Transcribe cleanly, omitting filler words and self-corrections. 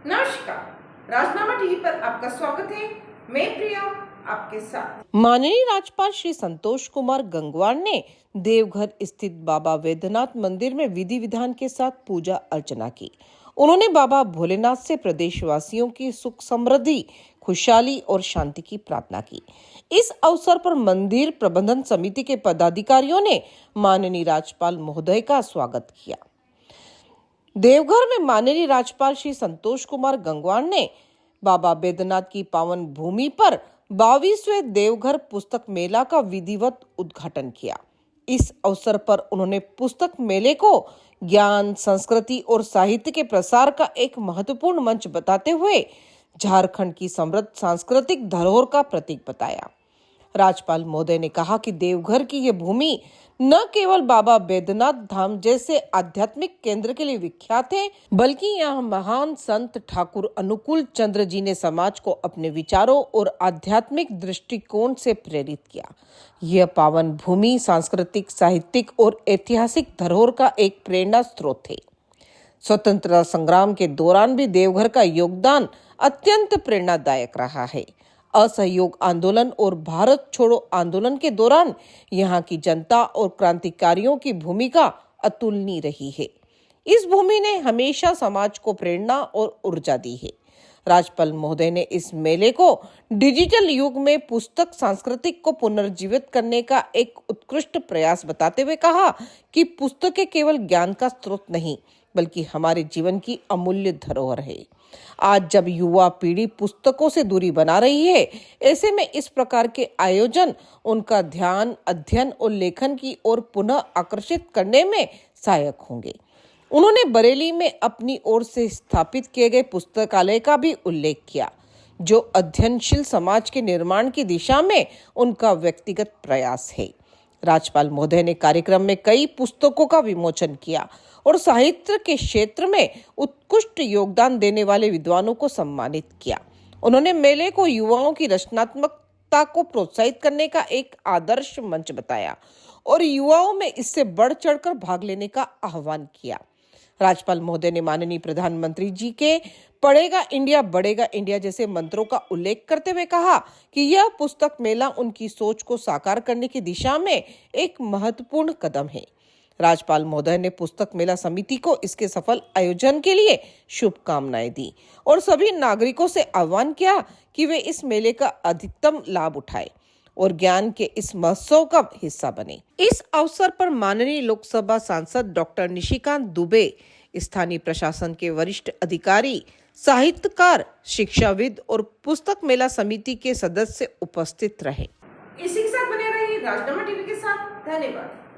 नमस्कार, राजनामा टीवी पर आपका स्वागत है। मैं प्रिया आपके साथ। माननीय राज्यपाल श्री संतोष कुमार गंगवार ने देवघर स्थित बाबा वैद्यनाथ मंदिर में विधि विधान के साथ पूजा अर्चना की। उन्होंने बाबा भोलेनाथ से प्रदेशवासियों की सुख समृद्धि, खुशहाली और शांति की प्रार्थना की। इस अवसर पर मंदिर प्रबंधन समिति के पदाधिकारियों ने माननीय राज्यपाल महोदय का स्वागत किया। देवघर में माननीय राज्यपाल श्री संतोष कुमार गंगवार ने बाबा वैद्यनाथ की पावन भूमि पर 22वें देवघर पुस्तक मेला का विधिवत उद्घाटन किया। इस अवसर पर उन्होंने पुस्तक मेले को ज्ञान, संस्कृति और साहित्य के प्रसार का एक महत्वपूर्ण मंच बताते हुए झारखंड की समृद्ध सांस्कृतिक धरोहर का प्रतीक बताया। राज्यपाल महोदय ने कहा कि देवघर की यह भूमि न केवल बाबा वैद्यनाथ धाम जैसे आध्यात्मिक केंद्र के लिए विख्यात है, बल्कि यहाँ महान संत ठाकुर अनुकूल चंद्र जी ने समाज को अपने विचारों और आध्यात्मिक दृष्टिकोण से प्रेरित किया। यह पावन भूमि सांस्कृतिक, साहित्यिक और ऐतिहासिक धरोहर का एक प्रेरणा स्रोत है। स्वतंत्रता संग्राम के दौरान भी देवघर का योगदान अत्यंत प्रेरणादायक रहा है। असहयोग आंदोलन और भारत छोड़ो आंदोलन के दौरान यहाँ की जनता और क्रांतिकारियों की भूमिका अतुलनीय रही है। इस भूमि ने हमेशा समाज को प्रेरणा और ऊर्जा दी है। राज्यपाल महोदय ने इस मेले को डिजिटल युग में पुस्तक सांस्कृतिक को पुनर्जीवित करने का एक उत्कृष्ट प्रयास बताते हुए कहा कि पुस्तकें केवल ज्ञान का स्रोत नहीं, बल्कि हमारे जीवन की अमूल्य धरोहर है। आज जब युवा पीढ़ी पुस्तकों से दूरी बना रही है, ऐसे में इस प्रकार के आयोजन उनका ध्यान अध्ययन और लेखन की ओर पुनः आकर्षित करने में सहायक होंगे। उन्होंने बरेली में अपनी ओर से स्थापित किए गए पुस्तकालय का भी उल्लेख किया, जो अध्ययनशील समाज के निर्माण की दिशा में उनका व्यक्तिगत प्रयास है। राज्यपाल महोदय ने कार्यक्रम में कई पुस्तकों का विमोचन किया और साहित्य के क्षेत्र में उत्कृष्ट योगदान देने वाले विद्वानों को सम्मानित किया। उन्होंने मेले को युवाओं की रचनात्मकता को प्रोत्साहित करने का एक आदर्श मंच बताया और युवाओं में इससे बढ़ चढ़कर भाग लेने का आह्वान किया। राज्यपाल महोदय ने माननीय प्रधानमंत्री जी के पढ़ेगा इंडिया बढ़ेगा इंडिया जैसे मंत्रों का उल्लेख करते हुए कहा कि यह पुस्तक मेला उनकी सोच को साकार करने की दिशा में एक महत्वपूर्ण कदम है। राज्यपाल महोदय ने पुस्तक मेला समिति को इसके सफल आयोजन के लिए शुभकामनाएं दी और सभी नागरिकों से आह्वान किया कि वे इस मेले का अधिकतम लाभ उठाएं और ज्ञान के इस महोत्सव का हिस्सा बने। इस अवसर पर माननीय लोकसभा सांसद डॉक्टर निशिकांत दुबे, स्थानीय प्रशासन के वरिष्ठ अधिकारी, साहित्यकार, शिक्षाविद और पुस्तक मेला समिति के सदस्य उपस्थित रहे। इसी के साथ बने रहिए राजनामा टीवी के साथ। धन्यवाद।